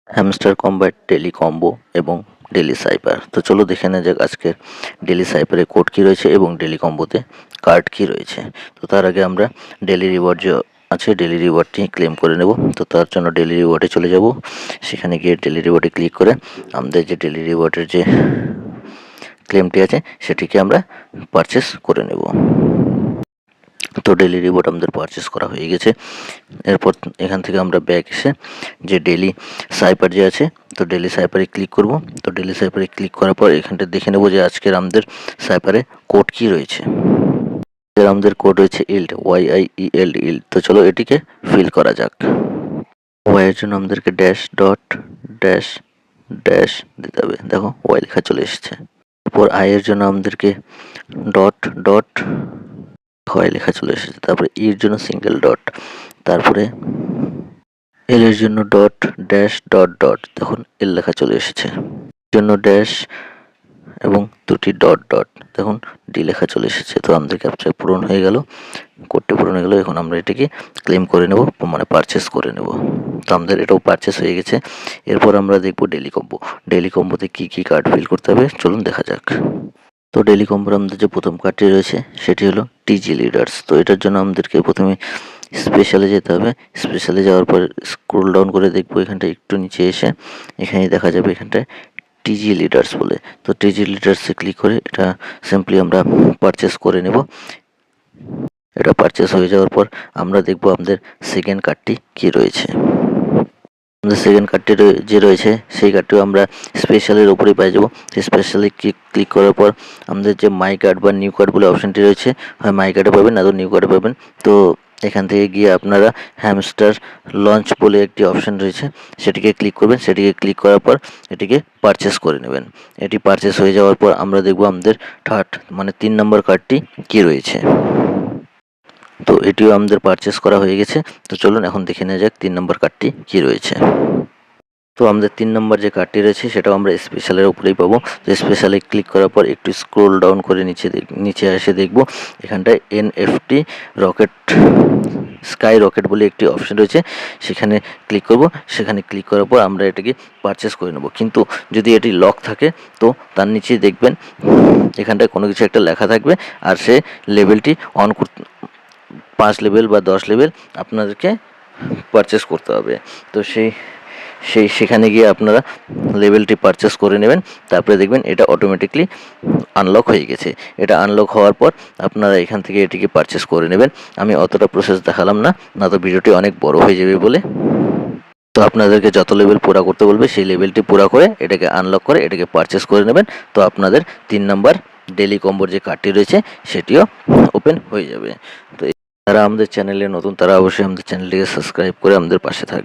Hamster combat, daily combo এবং daily সাইপার। তো চলো দেখে নেওয়া যাক আজকের ডেলি সাইপারে কোড কী রয়েছে এবং ডেলি কম্বোতে কার্ড কী রয়েছে। তো তার আগে আমরা ডেলি রিওয়ার্ড যে আছে ডেলি রিওয়ার্ডটি ক্লেম করে নেব। তো তার জন্য ডেলি রিওয়ার্ডে চলে যাব, সেখানে গিয়ে ডেলি রিওয়ার্ডে ক্লিক করে আমাদের যে ডেলি রিওয়ার্ডের যে ক্লেমটি আছে সেটিকে আমরা পারচেস করে নেব। তো ডেলি রিওয়ার্ড আমাদের পারচেস করা হয়ে গেছে। এরপর এখান থেকে আমরা ব্যাক এসে যে ডেলি সাইপার যে আছে, তো ডেলি সাইপারে ক্লিক করব। তো ডেলি সাইপারে ক্লিক করার পর এখানটা দেখে নেব যে আজকের আমাদের সাইপারে কোড কি রয়েছে। আমাদের কোড রয়েছে ইল্ড, YIELD ইল্ড। তো চলো এটিকে ফিল করা যাক। ওয়াই এর জন্য আমাদেরকে ড্যাশ ডট ড্যাশ ড্যাশ দিতে হবে। দেখো ওয়াই লেখা চলে এসেছে। তারপর আই এর জন্য আমাদেরকে ডট ডট ওয়াই লেখা চলে এসেছে। তারপরে ইর জন্য সিঙ্গেল ডট, তারপরে এল এর জন্য ডট ড্যাশ ডট ডট, দেখুন এল লেখা চলে এসেছে। জন্য ড্যাশ এবং দুটি ডট ডট, দেখুন ডি লেখা চলে এসেছে। তো আমাদের ক্যাপচা পূরণ হয়ে গেল, কোডটি পূরণ হয়ে গেল। এখন আমরা এটাকে ক্লেম করে নেব, মানে পারচেস করে নেব। তো আমাদের এটাও পারচেস হয়ে গেছে। এরপর আমরা দেখব ডেলি কম্বো। ডেলি কম্বোতে কী কী কার্ড ফিল করতে হবে চলুন দেখা যাক। তো ডেলি কম্বোর আমাদের যে প্রথম কার্ডটি রয়েছে সেটি হলো টিজি লিডার্স। তো এটার জন্য আমাদেরকে প্রথমে স্পেশালে যেতে হবে। স্পেশালে যাওয়ার পর স্ক্রোল ডাউন করে দেখবো, এখানটা একটু নিচে এসে এখানে দেখা যাবে এখানটায় টিজি লিডার্স বলে। তো টিজি লিডার্সে ক্লিক করে এটা সিম্পলি আমরা পারচেস করে নেব। এটা পারচেস হয়ে যাওয়ার পর আমরা দেখবো আমাদের সেকেন্ড কার্ডটি কী রয়েছে। আমাদের সেকেন্ড কার্ডটি যে রয়েছে সেই কার্ডটিও আমরা স্পেশালের ওপরেই পেয়ে যাবো। স্পেশালে ক্লিক করার পর আমাদের যে মাই কার্ড বা নিউ কার্ড বলে অপশানটি রয়েছে, হয় মাই কার্ডে পাবেন না তো নিউ কার্ডে পাবেন। তো এখান থেকে গিয়ে আপনারা হ্যামস্টার লঞ্চ বলে একটি অপশান রয়েছে, সেটিকে ক্লিক করবেন। সেটিকে ক্লিক করার পর এটিকে পারচেস করে নেবেন। এটি পারচেস হয়ে যাওয়ার পর আমরা দেখব আমাদের থার্ড মানে 3 নম্বর কার্ডটি কী রয়েছে। তো এটিও আমাদের পারচেস করা হয়ে গেছে। তো চলুন এখন দেখে নেওয়া যাক 3 নম্বর কার্ডটি কী রয়েছে। তো আমাদের 3 নম্বর যে কার্ডটি রয়েছে সেটাও আমরা স্পেশালের উপরেই পাবো। তো স্পেশালে ক্লিক করার পর একটু স্ক্রোল ডাউন করে নিচে এসে দেখব এখানটায় NFT রকেট স্কাই রকেট বলে একটি অপশন রয়েছে, সেখানে ক্লিক করব। সেখানে ক্লিক করার পর আমরা এটাকে পারচেস করে নেব। কিন্তু যদি এটি লক থাকে তো তার নিচে দেখবেন এখানটায় কোনো কিছু একটা লেখা থাকবে, আর সে লেভেলটি অন করতে 5 লেভেল বা 10 লেভেল আপনাদেরকে পারচেস করতে হবে। তো সেখানে গিয়ে আপনারা লেভেলটি পারচেস করে নেবেন। তারপরে দেখবেন এটা অটোমেটিকলি আনলক হয়ে গেছে। এটা আনলক হওয়ার পর আপনারা এখান থেকে এটিকে পারচেস করে নেবেন। আমি অতটা প্রসেস দেখালাম না, না তো ভিডিওটি অনেক বড় হয়ে যাবে বলে। তো আপনাদেরকে যত লেভেল পুরা করতে বলবে সেই লেভেলটি পুরা করে এটাকে আনলক করে এটাকে পারচেস করে নেবেন। তো আপনাদের 3 নম্বর ডেলি কম্বোর যে কার্ডটি রয়েছে সেটিও ওপেন হয়ে যাবে। তো যারা আমাদের চ্যানেলে নতুন তারা অবশ্যই আমাদের চ্যানেলটিকে সাবস্ক্রাইব করে আমাদের পাশে থাকবে।